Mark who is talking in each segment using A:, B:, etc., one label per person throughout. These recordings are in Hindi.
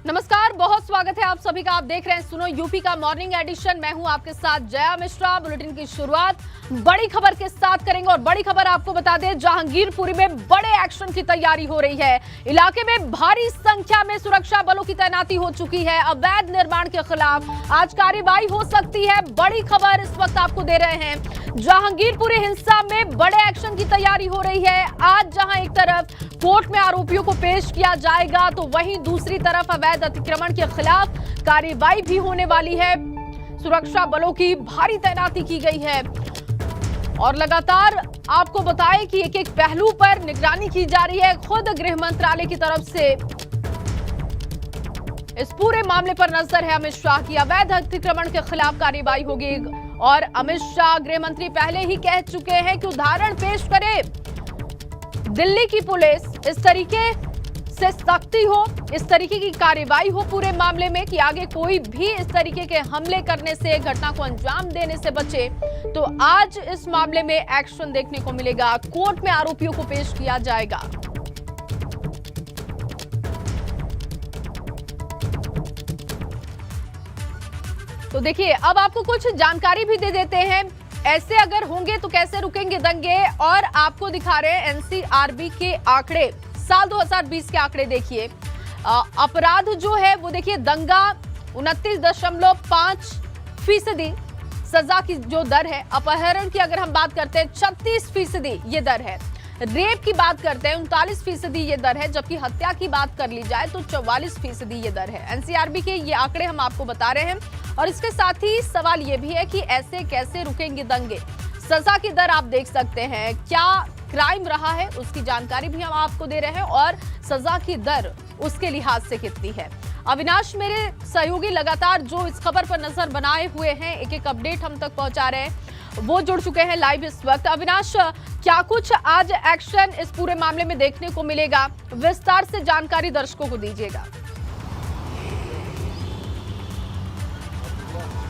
A: नमस्कार, बहुत स्वागत है आप सभी का। आप देख रहे हैं सुनो यूपी का मॉर्निंग एडिशन। मैं हूं आपके साथ जया मिश्रा। बुलेटिन की शुरुआत बड़ी खबर के साथ करेंगे और बड़ी खबर आपको बता दें, जहांगीरपुरी में बड़े एक्शन की तैयारी हो रही है। इलाके में भारी संख्या में सुरक्षा बलों की तैनाती हो चुकी है। अवैध निर्माण के खिलाफ आज कार्रवाई हो सकती है। बड़ी खबर इस वक्त आपको दे रहे हैं। जहांगीरपुरी हिंसा में बड़े एक्शन की तैयारी हो रही है। आज जहां एक तरफ कोर्ट में आरोपियों को पेश किया जाएगा, तो वहीं दूसरी तरफ अवैध अतिक्रमण के खिलाफ कार्रवाई भी होने वाली है। सुरक्षा बलों की भारी तैनाती की गई है और लगातार आपको बताएं कि एक एक पहलू पर निगरानी की जा रही है। खुद गृह मंत्रालय की तरफ से इस पूरे मामले पर नजर है अमित शाह की। अवैध अतिक्रमण के खिलाफ कार्रवाई होगी और अमित शाह गृह मंत्री पहले ही कह चुके हैं कि उदाहरण पेश करे दिल्ली की पुलिस, इस तरीके से सख्ती हो, इस तरीके की कार्रवाई हो पूरे मामले में कि आगे कोई भी इस तरीके के हमले करने से, घटना को अंजाम देने से बचे। तो आज इस मामले में एक्शन देखने को मिलेगा। कोर्ट में आरोपियों को पेश किया जाएगा। तो देखिए, अब आपको कुछ जानकारी भी दे देते हैं। ऐसे अगर होंगे तो कैसे रुकेंगे दंगे, और आपको दिखा रहे हैं एनसीआरबी के आंकड़े, साल 2020 के आंकड़े देखिए। अपराध जो है वो देखिए, दंगा 29.5% सजा की जो दर है। अपहरण की अगर हम बात करते हैं 36% ये दर है। रेप की बात करते हैं 39% ये दर है, जबकि हत्या की बात कर ली जाए तो 44% ये दर है। एनसीआरबी के ये आंकड़े हम आपको बता रहे हैं। और इसके साथ ही सवाल ये भी है कि ऐसे कैसे रुकेंगे दंगे। सजा की दर आप देख सकते हैं, क्या क्राइम रहा है उसकी जानकारी भी हम आपको दे रहे हैं और सजा की दर उसके लिहाज से कितनी है। अविनाश मेरे सहयोगी लगातार जो इस खबर पर नजर बनाए हुए हैं, एक एक अपडेट हम तक पहुंचा रहे हैं, वो जुड़ चुके हैं लाइव इस वक्त। अविनाश, क्या कुछ आज एक्शन इस पूरे मामले में देखने को मिलेगा? विस्तार से जानकारी दर्शकों को दीजिएगा।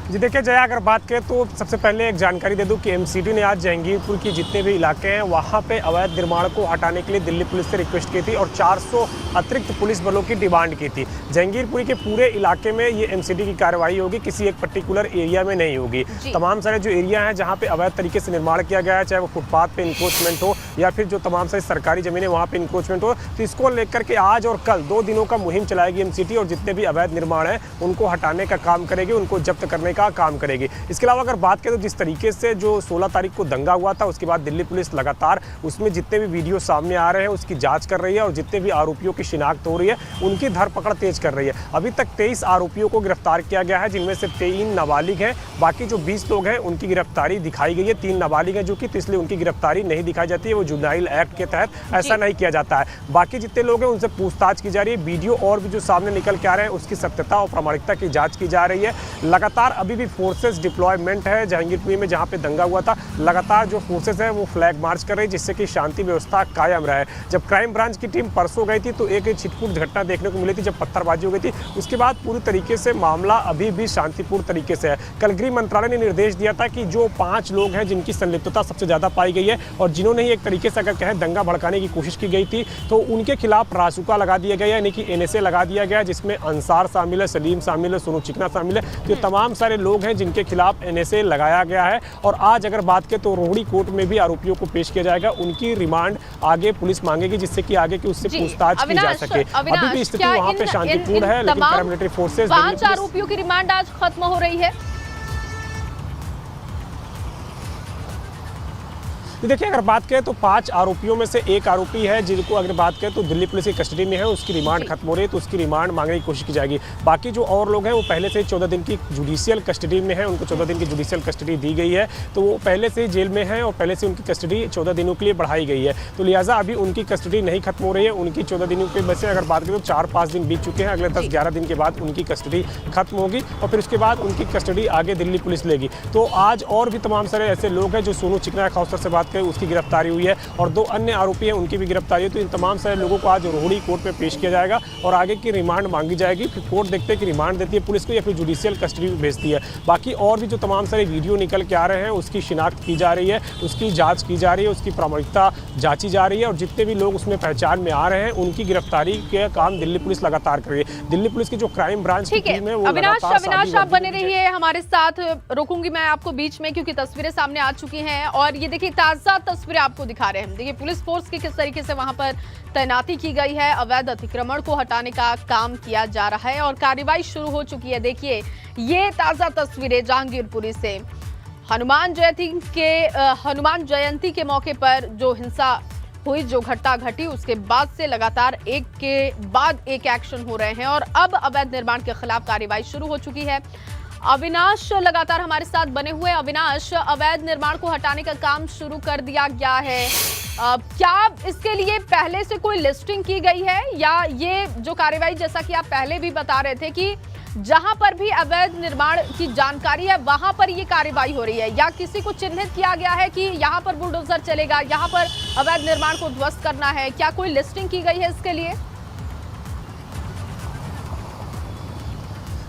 B: जी देखिए जया, अगर बात करें तो सबसे पहले एक जानकारी दे दूं कि एमसीडी ने आज जहांगीरपुर की जितने भी इलाके हैं वहां पे अवैध निर्माण को हटाने के लिए दिल्ली पुलिस से रिक्वेस्ट की थी और 400 अतिरिक्त पुलिस बलों की डिमांड की थी। जहांगीरपुर के पूरे इलाके में ये एमसीडी की कार्रवाई होगी, किसी एक पर्टिकुलर एरिया में नहीं होगी। तमाम सारे जो एरिया हैं जहाँ पे अवैध तरीके से निर्माण किया गया है, चाहे वो फुटपाथ पे इंक्रोचमेंट हो या फिर जो तमाम सारी सरकारी जमीनें वहाँ पे इंक्रोचमेंट हो, तो इसको लेकर के आज और कल 2 दिनों का मुहिम चलाएगी एमसीडी और जितने भी अवैध निर्माण है उनको हटाने का काम करेगी, उनको जब्त करने का काम करेगी। इसके अलावा अगर बात करें तो जिस तरीके से जो 16 तारीख को दंगा हुआ था, उसके बाद दिल्ली पुलिस लगातार उसमें जितने भी वीडियो सामने आ रहे हैं उसकी जांच कर रही है और जितने भी आरोपियों की शिनाख्त हो रही है उनकी धरपकड़ तेज कर रही है। अभी तक 23 आरोपियों को गिरफ्तार किया गया है, जिनमें से 3 नाबालिग हैं। बाकी जो 20 लोग हैं उनकी गिरफ्तारी दिखाई गई है। 3 नाबालिग हैं जो कि, इसलिए उनकी गिरफ्तारी नहीं दिखाई जाती है, वो जुवेनाइल एक्ट के तहत ऐसा नहीं किया जाता है। बाकी जितने लोग हैं उनसे पूछताछ की जा रही है। वीडियो और भी जो सामने निकल के आ रहे हैं उसकी सत्यता और प्रामाणिकता की जांच की जा रही है। लगातार अभी भी फोर्सेस डिप्लॉयमेंट है जहांगीरपुर में, जहां पे दंगा हुआ था। लगातार जो फोर्सेस है वो फ्लैग मार्च कर रही है, जिससे कि शांति व्यवस्था कायम रहे। जब क्राइम ब्रांच की टीम परसों गई थी तो एक छिटपुट घटना देखने को मिली थी, जब पत्थरबाजी हो गई थी। उसके बाद पूरी तरीके से मामला अभी भी शांतिपूर्ण तरीके से है। कल गृह मंत्रालय ने निर्देश दिया था कि जो 5 लोग हैं जिनकी संलिप्तता सबसे ज्यादा पाई गई है और जिन्होंने एक तरीके से अगर कहें दंगा भड़काने की कोशिश की गई थी, तो उनके खिलाफ रासुका लगा दिया गया, यानी कि एनएसए लगा दिया गया, जिसमें अंसार शामिल है, सलीम शामिल है, सोनू चिकना शामिल है। तो तमाम सारे लोग हैं जिनके खिलाफ एनएसए लगाया गया है। और आज अगर बात करें तो रोहिणी कोर्ट में भी आरोपियों को पेश किया जाएगा। उनकी रिमांड आगे पुलिस मांगेगी, जिससे कि आगे की उससे पूछताछ की जा सके। अभी भी स्थिति वहां पे शांतिपूर्ण है, लेकिन पैरामिलिट्री फोर्सेस
A: 5 आरोपियों की रिमांड आज खत्म हो रही है।
B: देखिए अगर बात करें तो 5 आरोपियों में से एक आरोपी है जिनको अगर बात करें तो दिल्ली पुलिस की कस्टडी में है, उसकी रिमांड खत्म हो रही है, तो उसकी रिमांड मांगने की कोशिश की जाएगी। बाकी जो और लोग हैं वो पहले से 14 दिन की जुडिशियल कस्टडी में है, उनको 14 दिन की जुडिशियल कस्टडी दी गई है, तो वो पहले से ही जेल में है और पहले से उनकी कस्टडी 14 दिनों के लिए बढ़ाई गई है। तो लिहाजा अभी उनकी कस्टडी नहीं खत्म हो रही है। उनकी 14 दिनों के बसे अगर बात करें तो 4-5 दिन बीत चुके हैं। अगले 10-11 दिन के बाद उनकी कस्टडी खत्म होगी और फिर उसके बाद उनकी कस्टडी आगे दिल्ली पुलिस लेगी। तो आज और भी तमाम सारे ऐसे लोग हैं जो सोनू चिकना खासतौर से बात के उसकी गिरफ्तारी हुई है और 2 अन्य आरोपी हैं उनकी भी गिरफ्तारी है। तो इन तमाम सारे लोगों को आज रोहिणी कोर्ट में पेश किया जाएगा और आगे की रिमांड मांगी जाएगी। फिर कोर्ट देखते हैं कि रिमांड देती है पुलिस को या फिर जुडिशियल कस्टडी में भेजती है। बाकी और भी जो तमाम सारे वीडियो निकल के आ रहे हैं उसकी शिनाख्त की जा रही है, उसकी जाँच की जा रही है, उसकी प्रामाणिकता जांची जा रही है और जितने भी लोग उसमें पहचान में आ रहे हैं उनकी गिरफ्तारी के काम दिल्ली पुलिस लगातार कर रही है। दिल्ली पुलिस की जो क्राइम ब्रांच की टीम है वो
A: अविनाश आप बने रहिए हमारे साथ। रोकूंगी मैं आपको बीच में क्योंकि तस्वीरें सामने आ चुकी हैं और ये देखिए ताजा तस्वीरें आपको दिखा रहे हैं। देखिए पुलिस फोर्स की किस तरीके से वहां पर तैनाती की गई है, अवैध अतिक्रमण को हटाने का काम किया जा रहा है और कार्रवाई शुरू हो चुकी है। देखिए ये ताजा तस्वीरें जहांगीरपुरी से हनुमान जयंती के मौके पर जो हिंसा हुई, जो घटना घटी, उसके बाद से लगातार एक के बाद एक एक्शन हो रहे हैं और अब अवैध निर्माण के खिलाफ कार्रवाई शुरू हो चुकी है। अविनाश लगातार हमारे साथ बने हुए। अविनाश, अवैध निर्माण को हटाने का काम शुरू कर दिया गया है, क्या इसके लिए पहले से कोई लिस्टिंग की गई है या ये जो कार्रवाई, जैसा कि आप पहले भी बता रहे थे कि जहां पर भी अवैध निर्माण की जानकारी है वहां पर ये कार्रवाई हो रही है, या किसी को चिन्हित किया गया है कि यहां पर बुलडोजर चलेगा, यहां पर अवैध निर्माण को ध्वस्त करना है, क्या कोई लिस्टिंग की गई है इसके लिए?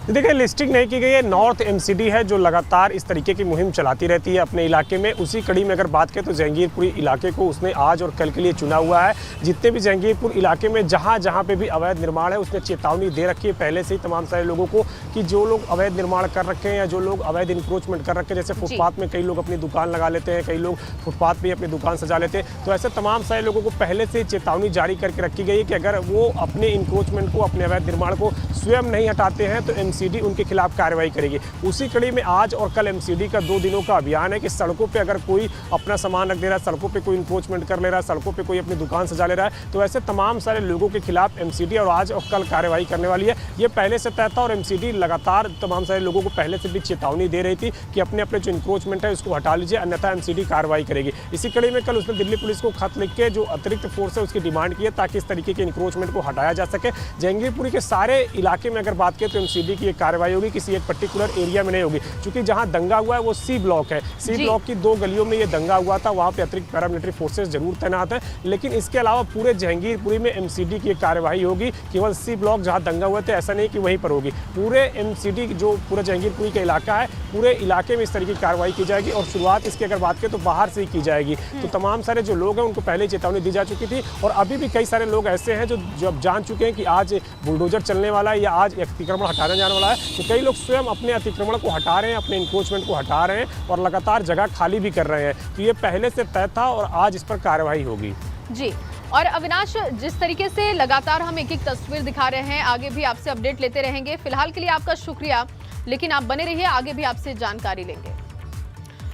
B: देखिए लिस्टिंग नहीं की गई है। नॉर्थ एमसीडी है जो लगातार इस तरीके की मुहिम चलाती रहती है अपने इलाके में। उसी कड़ी में अगर बात करें तो जहांगीरपुरी इलाके को उसने आज और कल के लिए चुना हुआ है। जितने भी जहांगीरपुर इलाके में जहां जहां पे भी अवैध निर्माण है उसने चेतावनी दे रखी है पहले से ही तमाम सारे लोगों को कि जो लोग अवैध निर्माण कर रखे हैं या जो लोग अवैध इंक्रोचमेंट कर रखे हैं, जैसे फुटपाथ में कई लोग अपनी दुकान लगा लेते हैं, कई लोग फुटपाथ पर अपनी दुकान सजा लेते हैं, तो ऐसे तमाम सारे लोगों को पहले से चेतावनी जारी करके रखी गई है कि अगर वो अपने इंक्रोचमेंट को, अपने अवैध निर्माण को स्वयं नहीं हटाते हैं तो एमसीडी उनके खिलाफ कार्रवाई करेगी। उसी कड़ी में आज और कल एमसीडी का 2 दिनों का अभियान है कि सड़कों पे अगर कोई अपना सामान रख दे रहा है, सड़कों पे कोई इंक्रोचमेंट कर ले रहा है, सड़कों पे कोई अपनी दुकान सजा ले रहा है, तो ऐसे तमाम सारे लोगों के खिलाफ एमसीडी और आज और कल कार्रवाई करने वाली है। ये पहले से तय था और एमसीडी लगातार तमाम सारे लोगों को पहले से भी चेतावनी दे रही थी कि अपने अपने जो इंक्रोचमेंट है उसको हटा लीजिए, अन्यथा एमसीडी कार्रवाई करेगी। इसी कड़ी में कल उसने दिल्ली पुलिस को खत लिख के जो अतिरिक्त फोर्स है उसकी डिमांड की है ताकि इस तरीके के इंक्रोचमेंट को हटाया जा सके। जहांगीरपुरी के सारे इलाके में अगर बात करें तो एमसीडी की एक कार्रवाई होगी, किसी एक पर्टिकुलर एरिया में नहीं होगी। क्योंकि जहां दंगा हुआ है वो सी ब्लॉक है, सी ब्लॉक की 2 गलियों में ये दंगा हुआ था, वहां पे अतिरिक्त पैरामिलिट्री फोर्सेस जरूर तैनात है, लेकिन इसके अलावा पूरे जहांगीरपुरी में एमसीडी की एक कार्रवाई होगी। केवल सी ब्लॉक जहां दंगा हुआ था ऐसा नहीं कि वहीं पर होगी, पूरे एमसीडी जो पूरा जहांगीरपुरी का इलाका है पूरे इलाके में इस तरीके की कार्रवाई की जाएगी और शुरुआत इसकी अगर बात करें तो बाहर से ही की जाएगी। तो तमाम सारे जो लोग हैं उनको पहले चेतावनी दी जा चुकी थी और अभी भी कई सारे लोग ऐसे हैं जो अब जान चुके हैं कि आज बुलडोजर चलने वाला है या आज अतिक्रमण हटाने जाने वाला है, तो कई लोग स्वयं अपने अतिक्रमण को हटा रहे हैं, अपने इंक्रोचमेंट को हटा रहे हैं और लगातार जगह खाली भी कर रहे हैं। तो ये पहले से तय था और आज इस पर कार्रवाई होगी।
A: जी, और अविनाश, जिस तरीके से लगातार हम एक एक तस्वीर दिखा रहे हैं, आगे भी आपसे अपडेट लेते रहेंगे। फिलहाल के लिए आपका शुक्रिया, लेकिन आप बने रहिए, आगे भी आपसे जानकारी लेंगे।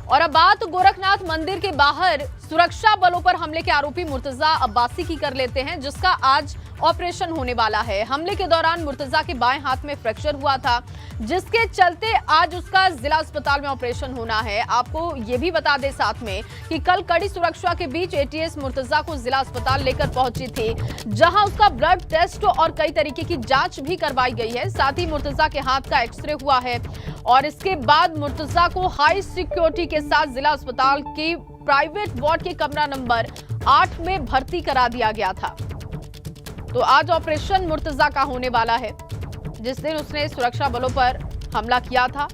A: और अब बात गोरखनाथ मंदिर के बाहर सुरक्षा बलों पर हमले के आरोपी मुर्तजा अब्बासी की कर लेते हैं, जिसका आज ऑपरेशन होने वाला है। हमले के दौरान मुर्तजा के बाएं हाथ में फ्रैक्चर हुआ था, जिसके चलते आज उसका जिला अस्पताल में ऑपरेशन होना है। आपको ये भी बता दें साथ में कि कल कड़ी सुरक्षा के बीच एटीएस मुर्तजा को जिला अस्पताल लेकर पहुंची थी, जहां उसका ब्लड टेस्ट और कई तरीके की जांच भी करवाई गई है। साथ ही मुर्तजा के हाथ का एक्सरे हुआ है और इसके बाद मुर्तजा को हाई सिक्योरिटी के साथ जिला अस्पताल की प्राइवेट वार्ड के कमरा नंबर 8 में भर्ती करा दिया गया था। तो आज ऑपरेशन मुर्तजा का होने वाला है। जिस दिन उसने सुरक्षा बलों पर हमला किया था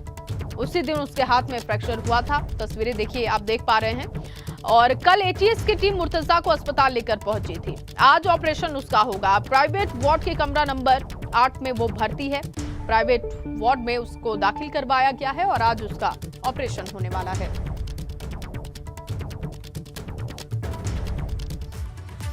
A: उसी दिन उसके हाथ में फ्रैक्चर हुआ था। तस्वीरें देखिए, आप देख पा रहे हैं। और कल एटीएस की टीम मुर्तजा को अस्पताल लेकर पहुंची थी। आज ऑपरेशन उसका होगा। प्राइवेट वार्ड के कमरा नंबर 8 में वो भर्ती है। प्राइवेट वार्ड में उसको दाखिल करवाया गया है और आज उसका ऑपरेशन होने वाला है।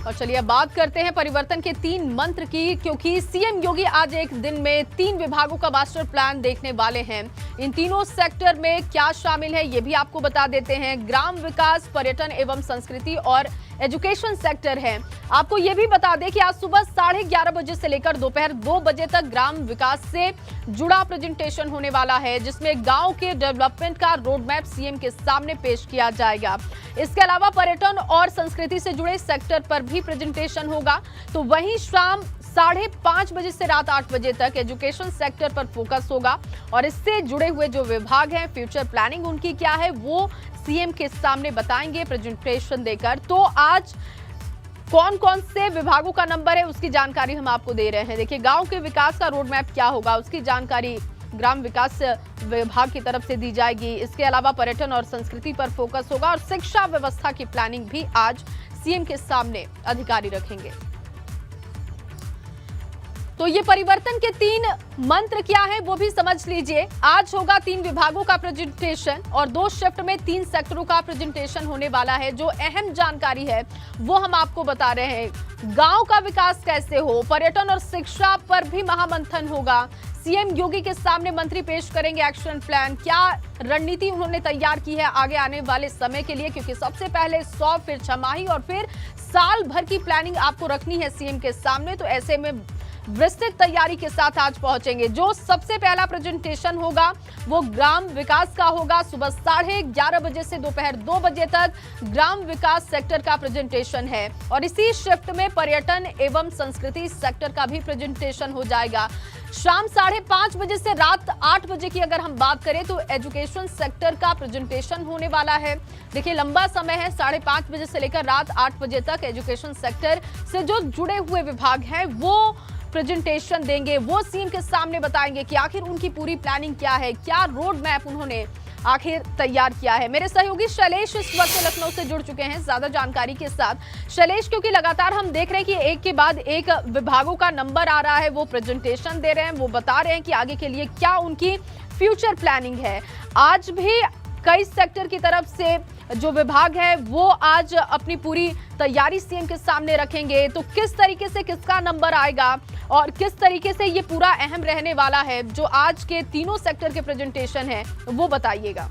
A: और चलिए अब बात करते हैं परिवर्तन के 3 मंत्र की, क्योंकि सीएम योगी आज एक दिन में 3 विभागों का मास्टर प्लान देखने वाले हैं। इन तीनों सेक्टर में क्या शामिल है ये भी आपको बता देते हैं। ग्राम विकास, पर्यटन एवं संस्कृति और एजुकेशन सेक्टर है। आपको ये भी बता दें कि आज सुबह 11:30 बजे से लेकर दोपहर 2 बजे तक ग्राम विकास से जुड़ा प्रेजेंटेशन होने वाला है, जिसमें गांव के डेवलपमेंट का रोड मैप सीएम के सामने पेश किया जाएगा। इसके अलावा पर्यटन और संस्कृति से जुड़े सेक्टर पर भी प्रेजेंटेशन होगा। तो वहीं शाम 5:30 बजे से रात 8 बजे तक एजुकेशन सेक्टर पर फोकस होगा और इससे जुड़े हुए जो विभाग हैं, फ्यूचर प्लानिंग उनकी क्या है वो सीएम के सामने बताएंगे प्रेजेंटेशन देकर। तो आज कौन कौन से विभागों का नंबर है उसकी जानकारी हम आपको दे रहे हैं। देखिए, गांव के विकास का रोड मैप क्या होगा उसकी जानकारी ग्राम विकास विभाग की तरफ से दी जाएगी। इसके अलावा पर्यटन और संस्कृति पर फोकस होगा और शिक्षा व्यवस्था की प्लानिंग भी आज सीएम के सामने अधिकारी रखेंगे। तो ये परिवर्तन के 3 मंत्र क्या है वो भी समझ लीजिए। आज होगा 3 विभागों का प्रेजेंटेशन और 2 शिफ्ट में 3 सेक्टरों का प्रेजेंटेशन होने वाला है। जो अहम जानकारी है वो हम आपको बता रहे हैं। गांव का विकास कैसे हो, पर्यटन और शिक्षा पर भी महामंथन होगा। सीएम योगी के सामने मंत्री पेश करेंगे एक्शन प्लान, क्या रणनीति उन्होंने तैयार की है आगे आने वाले समय के लिए, क्योंकि सबसे पहले 100 फिर छमाही और फिर साल भर की प्लानिंग आपको रखनी है सीएम के सामने। तो ऐसे में विस्तृत तैयारी के साथ आज पहुंचेंगे। जो सबसे पहला प्रेजेंटेशन होगा वो ग्राम विकास का होगा। सुबह 11:30 बजे से दोपहर 2 बजे तक ग्राम विकास सेक्टर का प्रेजेंटेशन है और इसी शिफ्ट में पर्यटन एवं संस्कृति सेक्टर का भी प्रेजेंटेशन हो जाएगा। शाम 5:30 बजे से रात 8 बजे की अगर हम बात करें तो एजुकेशन सेक्टर का प्रेजेंटेशन होने वाला है। देखिए, लंबा समय है, 5:30 बजे से लेकर रात 8 बजे तक एजुकेशन सेक्टर से जो जुड़े हुए विभाग हैं वो प्रेजेंटेशन देंगे। वो सीएम के सामने बताएंगे कि आखिर उनकी पूरी प्लानिंग क्या है, क्या रोड मैप उन्होंने आखिर तैयार किया है। मेरे सहयोगी शैलेश इस वक्त लखनऊ से जुड़ चुके हैं ज्यादा जानकारी के साथ। शैलेश, क्योंकि लगातार हम देख रहे हैं कि एक के बाद एक विभागों का नंबर आ रहा है, वो प्रेजेंटेशन दे रहे हैं, वो बता रहे हैं कि आगे के लिए क्या उनकी फ्यूचर प्लानिंग है। आज भी कई सेक्टर की तरफ से जो विभाग है वो आज अपनी पूरी तैयारी सीएम के सामने रखेंगे। तो किस तरीके से किसका नंबर आएगा और किस तरीके से ये पूरा अहम रहने वाला है, जो आज के तीनों सेक्टर के प्रेजेंटेशन है वो बताइएगा।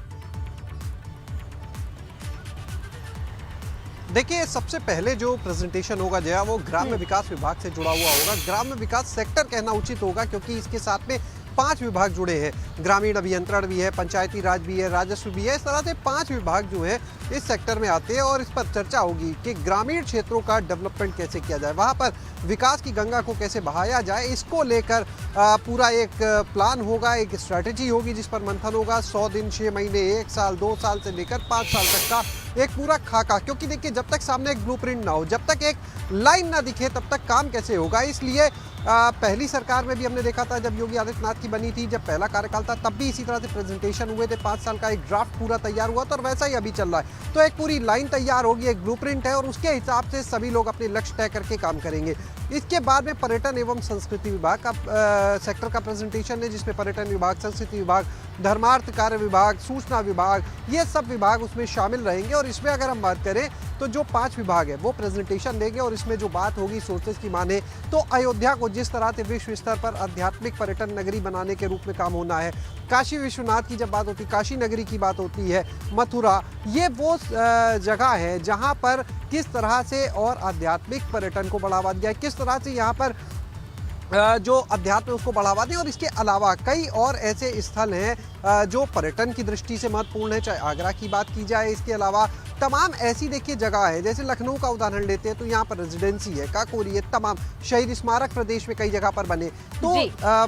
C: देखिए, सबसे पहले जो प्रेजेंटेशन होगा जया वो ग्राम्य विकास विभाग से जुड़ा हुआ होगा। ग्राम्य विकास सेक्टर कहना उचित होगा क्योंकि इसके साथ में 5 विभाग जुड़े हैं। ग्रामीण अभियंत्रण भी है, पंचायती राज भी है, राजस्व भी है। इस तरह से 5 विभाग जो है इस सेक्टर में आते हैं और इस पर चर्चा होगी कि ग्रामीण क्षेत्रों का डेवलपमेंट कैसे किया जाए, वहाँ पर विकास की गंगा को कैसे बहाया जाए। इसको लेकर पूरा एक प्लान होगा, एक स्ट्रैटेजी होगी जिस पर मंथन होगा। 100 दिन, 6 महीने, 1 साल, 2 साल से लेकर 5 साल तक का एक पूरा खाका। क्योंकि देखिए, जब तक सामने एक ब्लूप्रिंट ना हो, जब तक एक लाइन ना दिखे, तब तक काम कैसे होगा। इसलिए पहली सरकार में भी हमने देखा था जब योगी आदित्यनाथ की बनी थी, जब पहला कार्यकाल था, तब भी इसी तरह से प्रेजेंटेशन हुए थे। 5 साल का एक ड्राफ्ट पूरा तैयार हुआ था और वैसा ही अभी चल रहा है। तो एक पूरी लाइन तैयार होगी, एक ब्लूप्रिंट है और उसके हिसाब से सभी लोग अपने लक्ष्य तय करके काम करेंगे। इसके बाद में पर्यटन एवं संस्कृति विभाग का सेक्टर का प्रेजेंटेशन है, जिसमें पर्यटन विभाग, संस्कृति विभाग, धर्मार्थ कार्य विभाग, सूचना विभाग, ये सब विभाग उसमें शामिल रहेंगे। और इसमें अगर हम बात करें तो जो 5 विभाग है वो प्रेजेंटेशन देंगे और इसमें जो बात होगी सोर्सेज की माने तो अयोध्या को जिस तरह से विश्व स्तर पर आध्यात्मिक पर्यटन नगरी बनाने के रूप में काम होना है, काशी विश्वनाथ की जब बात होती है, काशी नगरी की बात होती है, मथुरा, ये वो जगह है जहाँ पर किस तरह से और आध्यात्मिक पर्यटन को बढ़ावा दिया है, किस तरह से यहाँ पर जो अध्यात्म है उसको बढ़ावा दें। और इसके अलावा कई और ऐसे स्थल हैं जो पर्यटन की दृष्टि से महत्वपूर्ण है, चाहे आगरा की बात की जाए। इसके अलावा तमाम ऐसी देखिए जगह है, जैसे लखनऊ का उदाहरण लेते हैं तो यहाँ पर रेजिडेंसी है, काकोरी है, तमाम शहीद स्मारक प्रदेश में कई जगह पर बने। तो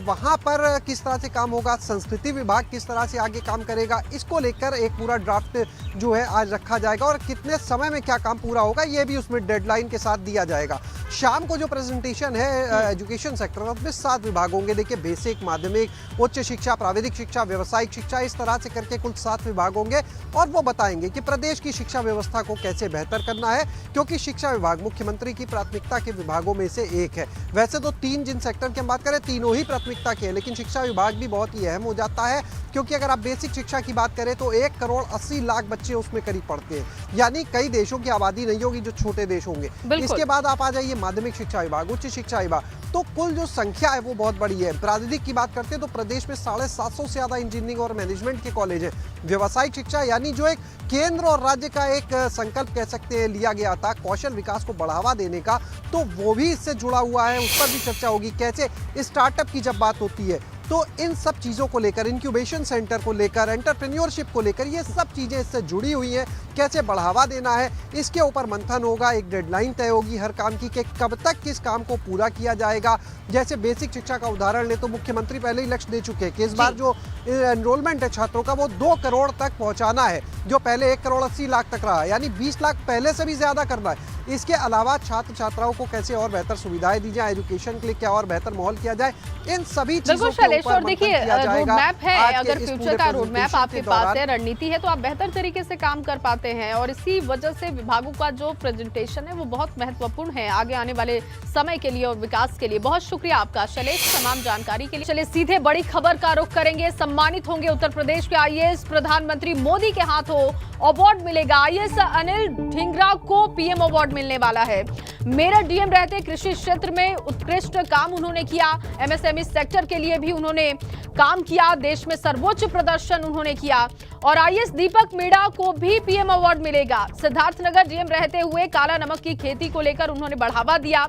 C: वहाँ पर किस तरह से काम होगा, संस्कृति विभाग किस तरह से आगे काम करेगा, इसको लेकर एक पूरा ड्राफ्ट जो है आज रखा जाएगा और कितने समय में क्या काम पूरा होगा ये भी उसमें डेडलाइन के साथ दिया जाएगा। शाम को जो प्रेजेंटेशन है एजुकेशन सेक्टर में, उसमें 7 विभाग होंगे। देखिए, बेसिक, माध्यमिक, उच्च शिक्षा, प्राविधिक शिक्षा, व्यावसायिक शिक्षा, इस तरह से करके कुल 7 विभाग होंगे और वो बताएंगे कि प्रदेश की शिक्षा व्यवस्था को कैसे बेहतर करना है, क्योंकि शिक्षा विभाग मुख्यमंत्री की प्राथमिकता के विभागों में से एक है। वैसे तो 3 जिन सेक्टर की हम बात करें तीनों ही प्राथमिकता के हैं, लेकिन शिक्षा विभाग भी बहुत ही अहम हो जाता है क्योंकि अगर आप बेसिक शिक्षा की बात करें तो 1,80,00,000 बच्चे उसमें करीब पढ़ते हैं, यानी कई देशों की आबादी नहीं होगी जो छोटे देश होंगे। इसके बाद आप आ जाइए माध्यमिक शिक्षा विभाग, उच्च शिक्षा विभाग, तो कुल जो संख्या है वो बहुत बड़ी है। प्राविधिक की बात करते हैं तो प्रदेश में 750 से ज्यादा इंजीनियरिंग और मैनेजमेंट के कॉलेज हैं। व्यावसायिक शिक्षा यानी जो एक केंद्र और राज्य का एक संकल्प कह सकते हैं लिया गया था कौशल विकास को बढ़ावा देने का, तो वो भी इससे जुड़ा हुआ है, उस पर भी चर्चा होगी। कैसे स्टार्टअप की जब बात होती है तो इन सब चीज़ों को लेकर, इंक्यूबेशन सेंटर को लेकर, एंटरप्रेन्योरशिप को लेकर, ये सब चीज़ें इससे जुड़ी हुई हैं। कैसे बढ़ावा देना है, इसके ऊपर मंथन होगा। एक डेडलाइन तय होगी हर काम की कि कब तक किस काम को पूरा किया जाएगा। जैसे बेसिक शिक्षा का उदाहरण ले तो मुख्यमंत्री पहले ही लक्ष्य दे चुके हैं कि इस बार जो एनरोलमेंट है छात्रों का वो 2 करोड़ तक पहुंचाना है, जो पहले 1 करोड़ 80 लाख तक रहा, यानी 20 लाख पहले से भी ज्यादा करना है। इसके अलावा छात्र छात्राओं को कैसे और बेहतर सुविधाएं दी जाए, एजुकेशन के लिए क्या और बेहतर माहौल किया जाए, इन सभी चीजों के ऊपर मंथन किया जाएगा।
A: रोड मैप है, अगर फ्यूचर का रोड मैप आपके पास है, रणनीति है, तो आप बेहतर तरीके से काम कर पाते हैं। और इसी वजह से विभागों का जो प्रेजेंटेशन है वो बहुत महत्वपूर्ण है आगे आने वाले समय के लिए और विकास के लिए। बहुत शुक्रिया आपका शैलेश तमाम जानकारी के लिए। चलिए सीधे बड़ी खबर का रुख करेंगे। सम्मानित होंगे उत्तर प्रदेश के आईएएस, प्रधानमंत्री मोदी के हाथों अवार्ड मिलेगा। आईएएस अनिल ढींगरा को पीएम अवार्ड मिलने वाला है। मेरठ डीएम रहते कृषि क्षेत्र में उत्कृष्ट काम उन्होंने किया, एमएसएमई सेक्टर के लिए भी उन्होंने काम किया, देश में सर्वोच्च प्रदर्शन उन्होंने किया। और आईएएस दीपक मीणा को भी पीएम अवार्ड मिलेगा। सिद्धार्थनगर डीएम रहते हुए काला नमक की खेती को लेकर उन्होंने बढ़ावा दिया।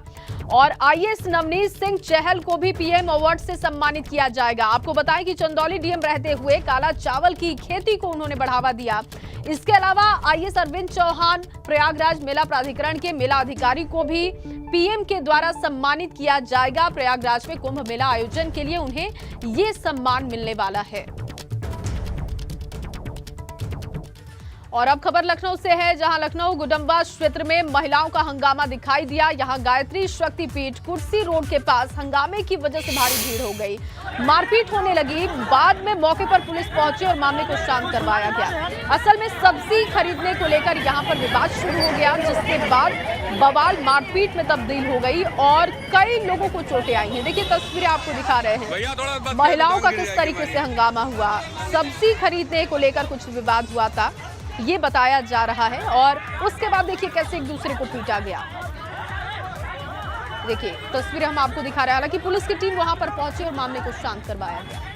A: और आईएएस नवनीत सिंह चहल को भी पीएम अवार्ड से सम्मानित किया जाएगा। आपको बताएं कि चंदौली डीएम रहते हुए काला चावल की खेती को उन्होंने बढ़ावा दिया। इसके अलावा आईएएस अरविंद चौहान प्रयागराज मेला प्राधिकरण के मेला अधिकारी को भी पीएम के द्वारा सम्मानित किया जाएगा। प्रयागराज में कुंभ मेला आयोजन के लिए उन्हें ये सम्मान मिलने वाला है। और अब खबर लखनऊ से है, जहां लखनऊ गुडम्बा क्षेत्र में महिलाओं का हंगामा दिखाई दिया। यहां गायत्री शक्तिपीठ कुर्सी रोड के पास हंगामे की वजह से भारी भीड़ हो गई, मारपीट होने लगी। बाद में मौके पर पुलिस पहुंची और मामले को शांत करवाया गया। असल में सब्जी खरीदने को लेकर यहां पर विवाद शुरू हो गया, जिसके बाद बवाल मारपीट में तब्दील हो गई और कई लोगों को चोटें आई हैं। देखिए तस्वीरें आपको दिखा रहे हैं महिलाओं का किस तरीके से हंगामा हुआ। सब्जी खरीदने को लेकर कुछ विवाद हुआ था, ये बताया जा रहा है। और उसके बाद देखिए कैसे एक दूसरे को पीटा गया। देखिए तस्वीरें हम आपको दिखा रहे हैं। हालांकि पुलिस की टीम वहां पर पहुंची और मामले को शांत करवाया गया।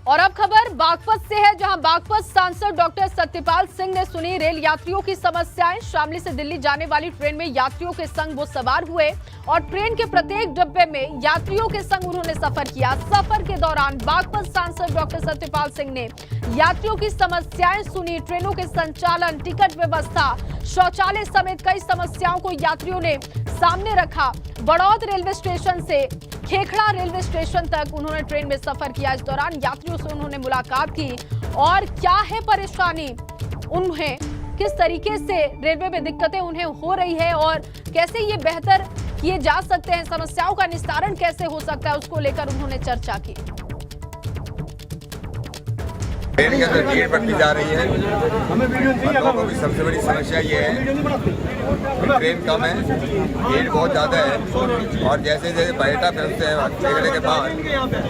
A: और अब खबर बागपत से है, जहां बागपत सांसद डॉक्टर सत्यपाल सिंह ने सुनी रेल यात्रियों की समस्याएं। शामली से दिल्ली जाने वाली ट्रेन में यात्रियों के संग वो सवार हुए और ट्रेन के प्रत्येक डब्बे में यात्रियों के संग उन्होंने सफर किया। सफर के दौरान बागपत सांसद डॉक्टर सत्यपाल सिंह ने यात्रियों की समस्याएं सुनी। ट्रेनों के संचालन, टिकट व्यवस्था, शौचालय समेत कई समस्याओं को यात्रियों ने सामने रखा। बड़ौद रेलवे स्टेशन से खेखड़ा रेलवे स्टेशन तक उन्होंने ट्रेन में सफर किया। इस दौरान यात्रियों से उन्होंने मुलाकात की और क्या है परेशानी, उन्हें किस तरीके से रेलवे में दिक्कतें उन्हें हो रही है और कैसे ये बेहतर किए जा सकते हैं, समस्याओं का निस्तारण कैसे हो सकता है, उसको लेकर उन्होंने चर्चा की।
D: ट्रेन के अंदर भीड़ बढ़ती जा रही है। लोगों को भी सबसे बड़ी समस्या ये है कि ट्रेन कम है, भीड़ बहुत ज़्यादा है। और जैसे जैसे बैठा पहुँचते हैं टिकट के बाद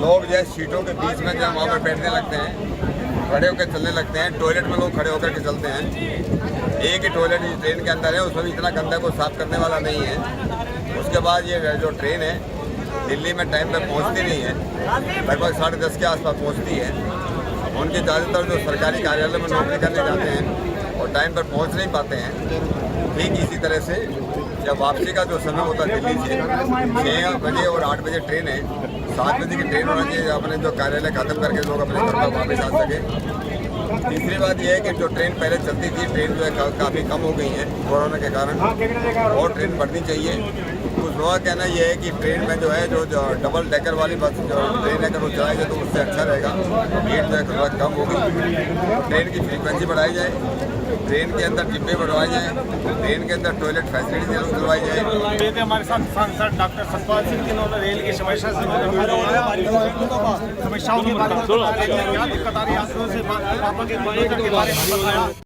D: लोग जैसे सीटों के बीच में जब वहाँ पर बैठने लगते हैं, खड़े होकर चलने लगते हैं। टॉयलेट में लोग खड़े होकर के चलते हैं। एक ही टॉयलेट ट्रेन के अंदर है, उसमें भी इतना गंदा को साफ करने वाला नहीं है। उसके बाद ये जो ट्रेन है दिल्ली में टाइम पर पहुँचती नहीं है, लगभग 10:30 के आसपास पहुँचती है। उनके ज़्यादातर जो सरकारी कार्यालय में नौकरी करने जाते हैं और टाइम पर पहुंच नहीं पाते हैं। ठीक इसी तरह से जब वापसी का जो समय होता है दिल्ली से 6 बजे और 8 बजे ट्रेन है, 7 बजे की ट्रेन होना चाहिए, अपने जो कार्यालय खत्म करके लोग अपने घर पर वापस आ सके। तीसरी बात यह है कि जो ट्रेन पहले चलती थी, ट्रेन जो है काफ़ी कम हो गई है कोरोना के कारण, और ट्रेन बढ़नी चाहिए। कुछ लोगों का कहना यह है कि ट्रेन में जो है जो डबल डेकर वाली बस जो ट्रेन अगर वो चलाई जाए तो उससे अच्छा रहेगा, भीड़ जो है थोड़ा कम होगी। ट्रेन की फ्रीक्वेंसी बढ़ाई जाए, ट्रेन के अंदर डिब्बे बढ़वाए जाए, ट्रेन के अंदर टॉयलेट फैसिलिटी दिलवाई जाए।
E: हमारे साथ सांसद डॉक्टर सतपाल सिंह जिन्होंने रेल की समस्याओं के बारे में क्या दिक्कत आ रही है, यात्रियों से के बारे में बताया।